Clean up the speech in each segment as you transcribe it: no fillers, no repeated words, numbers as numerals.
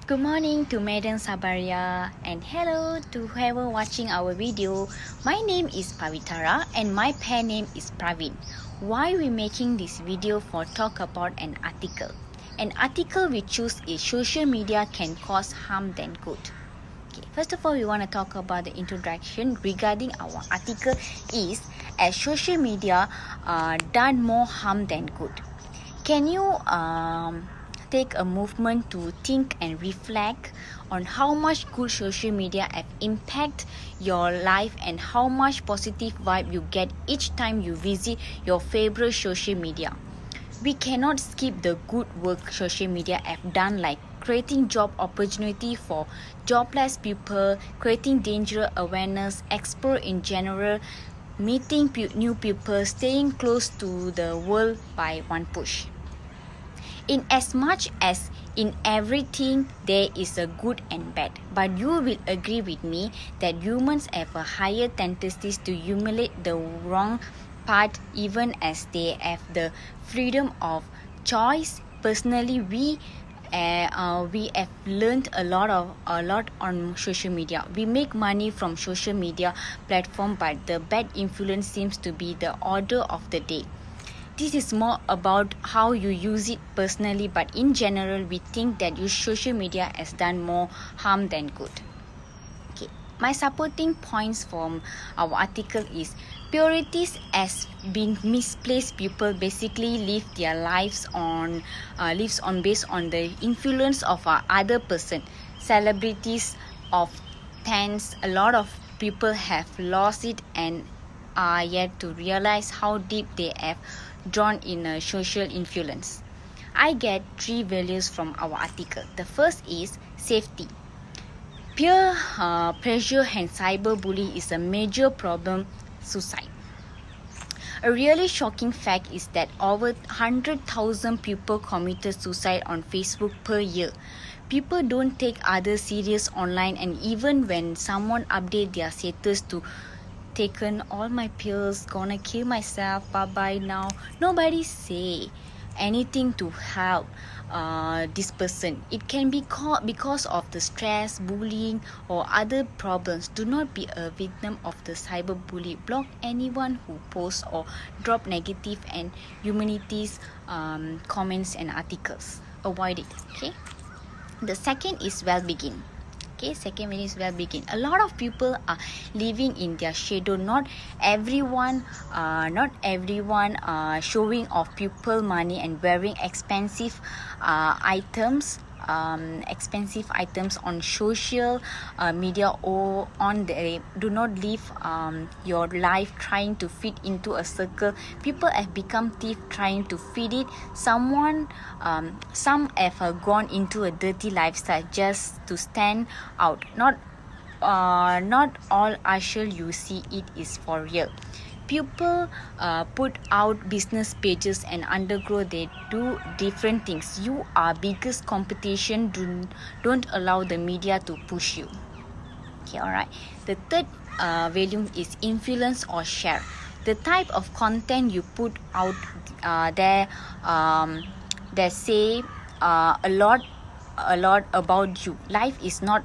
Good morning to Madam Sabaria and hello to whoever watching our video. My name is Pavitara and my pen name is Praven. Why we making this video for talk about an article? An article we choose is social media can cause harm than good. Okay, first of all, we want to talk about the introduction regarding our article is as social media done more harm than good. Can you take a movement to think and reflect on how much good social media have impact your life and how much positive vibe you get each time you visit your favorite social media? We cannot skip the good work social media have done, like creating job opportunity for jobless people, creating danger awareness, explore in general, meeting new people, staying close to the world by one push. In as much as in everything there is a good and bad, but you will agree with me that humans have a higher tendencies to emulate the wrong part even as they have the freedom of choice. Personally, we have learned a lot on social media. We make money from social media platform, but the bad influence seems to be the order of the day. This is more about how you use it personally, but in general, we think that social media has done more harm than good. Okay, my supporting points from our article is priorities has been misplaced. People basically live their lives on based on the influence of other person, celebrities of tens. A lot of people have lost it and are yet to realize how deep they have drawn in a social influence. I get 3 values from our article. The first is safety. Peer pressure and cyberbullying is a major problem. Suicide. A really shocking fact is that over 100,000 people committed suicide on Facebook per year. People don't take others serious online, and even when someone update their status to taken all my pills, gonna kill myself, bye bye now, nobody say anything to help this person. It can be called because of the stress, bullying or other problems. Do not be a victim of the cyberbully. Block anyone who posts or drop negative and humanities comments and articles. Avoid it. Okay, the second is well-being. Okay, second one is well-being. A lot of people are living in their shadow. Not everyone showing off people money and wearing expensive items on social media or on the. Do not live your life trying to fit into a circle. People have become thief trying to fit it. Some have gone into a dirty lifestyle just to stand out. Not all usher you see it is for real. People put out business pages and undergrow. They do different things. You are biggest competition. Don't allow the media to push you. Okay, alright. The third value is influence or share. The type of content you put out there say a lot about you. Life is not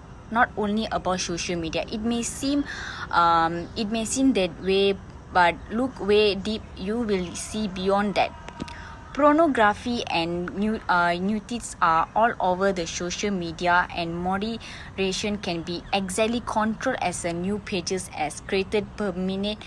only about social media. It may seem that way, but look way deep, you will see beyond that. Pornography and nudities are all over the social media, and moderation can be exactly controlled as a new pages as created per minute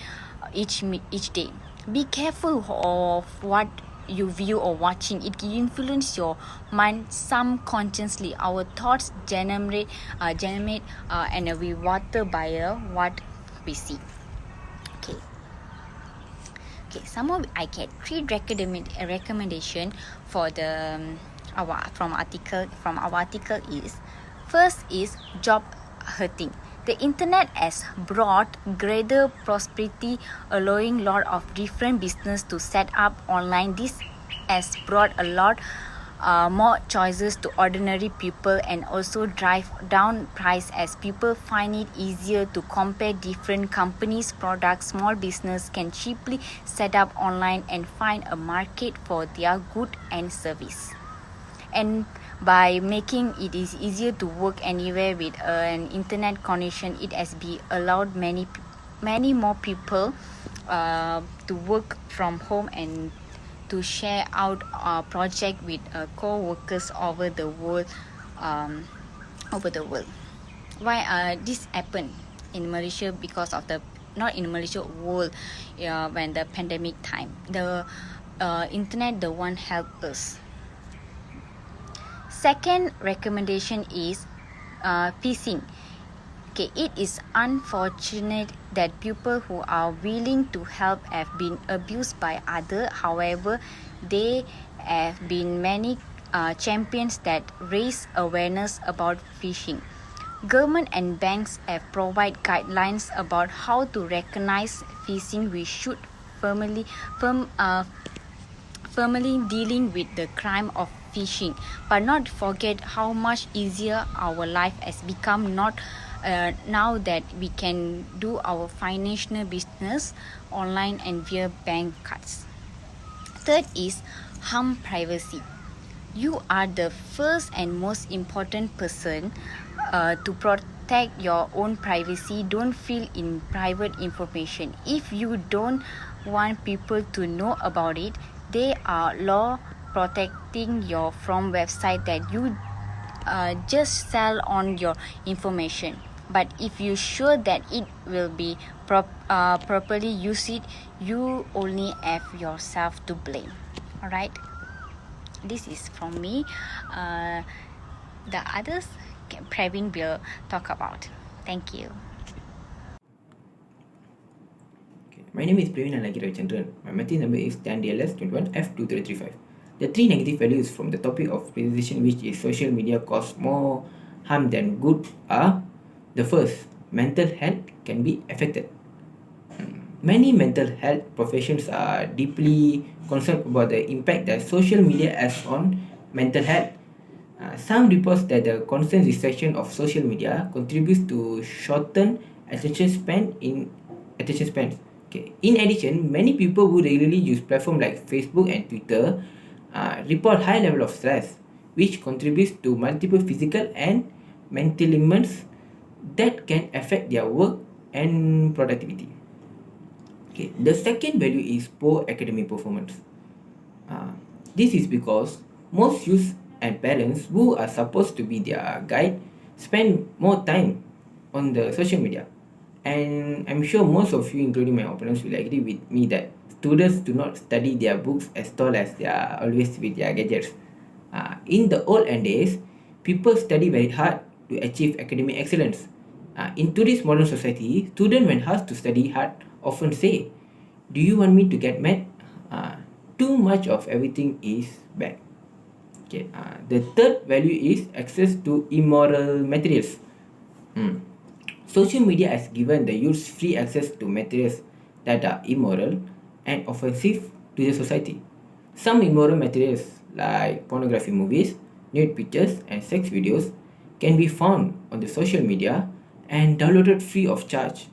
each day. Be careful of what you view or watching. It can influence your mind subconsciously. Our thoughts generate and we water by what we see. Okay, I get 3 recommendation for the our article is first is job hunting. The internet has brought greater prosperity, allowing lot of different business to set up online. This has brought a lot more choices to ordinary people and also drive down price as people find it easier to compare different companies' products. Small business can cheaply set up online and find a market for their good and service. And By making it is easier to work anywhere with an internet connection, it has been allowed many more people to work from home and to share out a project with co-workers over the world. um, Over the world. Why this happened in Malaysia? Because of the, not in Malaysia, world, when the pandemic time, the internet the one help us. Second recommendation is phishing. Okay, it is unfortunate that people who are willing to help have been abused by others. However, there have been many champions that raise awareness about phishing. Government and banks have provided guidelines about how to recognize phishing. We should firmly dealing with the crime of phishing, but not forget how much easier our life has become, not now that we can do our financial business online and via bank cards. Third is harm privacy. You are the first and most important person to protect your own privacy. Don't fill in private information. If you don't want people to know about it, there are law protecting you from website that you just sell on your information. But if you sure that it will be properly used, you only have yourself to blame. All right, this is from me. The others Praven will talk about. Thank you. My name is Praven and I like CHANDRAN. My matrix number is 10DLS21F2335. The three negative values from the topic of presentation, which is social media cause more harm than good, are: the first, mental health can be affected. Many mental health professions are deeply concerned about the impact that social media has on mental health. Some reports that the constant distraction of social media contributes to shorten attention span in attention spans. Okay. In addition, many people who regularly use platforms like Facebook and Twitter report high level of stress, which contributes to multiple physical and mental ailments that can affect their work and productivity. Okay. The second value is poor academic performance. This is because most youth and parents who are supposed to be their guide spend more time on the social media. And I'm sure most of you, including my opponents, will agree with me that students do not study their books as tall as they are always with their gadgets. In the olden days, people study very hard to achieve academic excellence. In today's modern society, students, when asked to study hard, often say, "Do you want me to get mad?" Too much of everything is bad. Okay. The third value is access to immoral materials. Social media has given the youth free access to materials that are immoral and offensive to the society. Some immoral materials like pornography movies, nude pictures, and sex videos can be found on the social media and downloaded free of charge.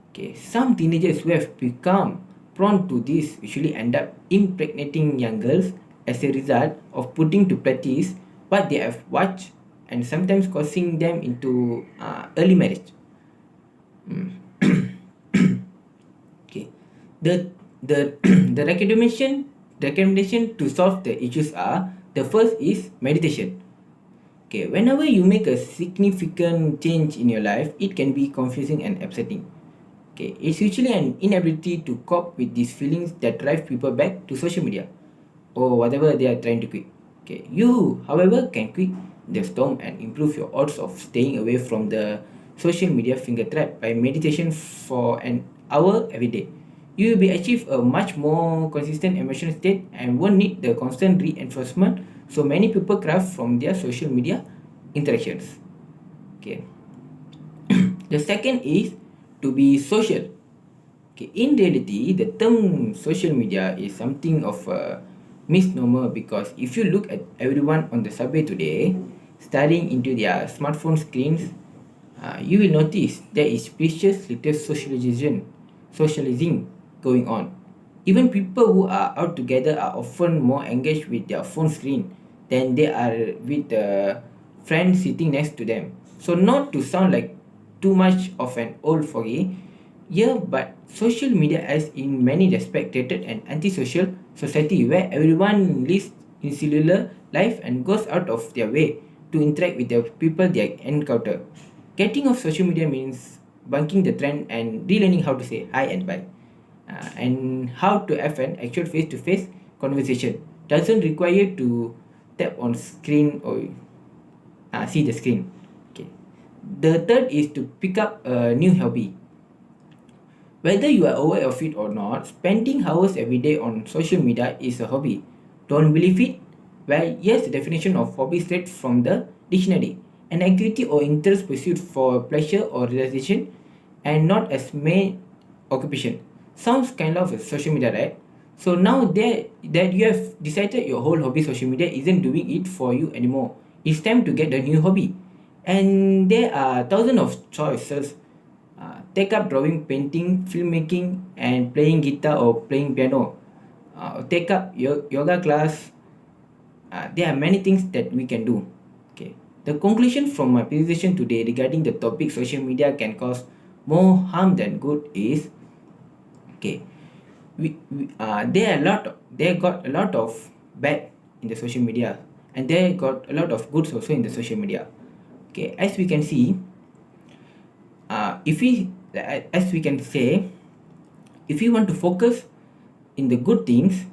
Okay, some teenagers who have become prone to this usually end up impregnating young girls as a result of putting to practice what they have watched, and sometimes causing them into early marriage. Okay, the the recommendation to solve the issues are: the first is meditation. Okay, whenever you make a significant change in your life, it can be confusing and upsetting. Okay, it's usually an inability to cope with these feelings that drive people back to social media or whatever they are trying to quit. Okay, you, however, can quit the storm and improve your odds of staying away from the social media finger trap by meditation for an hour every day. You will be achieve a much more consistent emotional state and won't need the constant reinforcement so many people craft from their social media interactions. Okay. The second is to be social. Okay, in reality, the term social media is something of a misnomer, because if you look at everyone on the subway today staring into their smartphone screens, you will notice there is precious little socializing going on. Even people who are out together are often more engaged with their phone screen than they are with the friend sitting next to them. So not to sound like too much of an old fogey, yeah, but social media has in many respects created an antisocial society where everyone lives in cellular life and goes out of their way to interact with the people they encounter. Getting off social media means bunking the trend and relearning how to say hi and bye. And how to have an actual face-to-face conversation doesn't require you to tap on screen or see the screen. Okay. The third is to pick up a new hobby. Whether you are aware of it or not, spending hours every day on social media is a hobby. Don't believe it? Well, here's the definition of hobby straight from the dictionary. An activity or interest pursued for pleasure or relaxation and not as main occupation. Sounds kind of a social media, right? So now that you have decided your whole hobby social media isn't doing it for you anymore. It's time to get a new hobby. And there are thousands of choices. Take up drawing, painting, filmmaking, and playing guitar or playing piano. Take up yoga class. There are many things that we can do. Okay. The conclusion from my presentation today regarding the topic social media can cause more harm than good is okay. They got a lot of bad in the social media, and they got a lot of goods also in the social media. Okay, as we can see, if we as we can say, if we want to focus in the good things,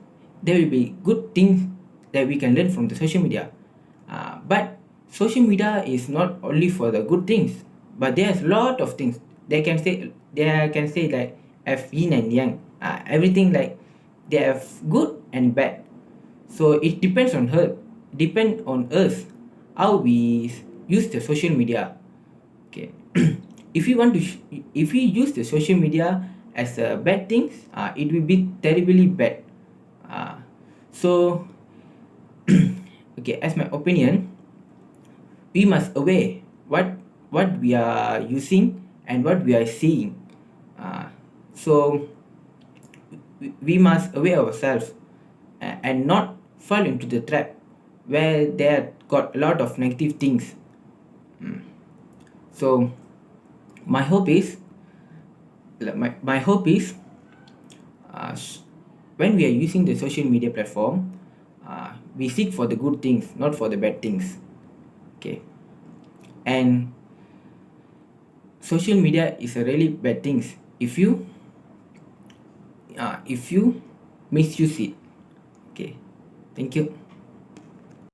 there will be good things that we can learn from the social media. But social media is not only for the good things, but there's a lot of things they can say like have yin and yang. Everything like they have good and bad. So it depend on us how we use the social media. Okay. if we want to if we use the social media as a bad things, it will be terribly bad. So okay, as my opinion, we must aware what we are using and what we are seeing. So we must aware ourselves and not fall into the trap where there got a lot of negative things. So my hope is my hope is when we are using the social media platform, we seek for the good things, not for the bad things. Okay. And social media is a really bad things if you misuse it. Okay, thank you.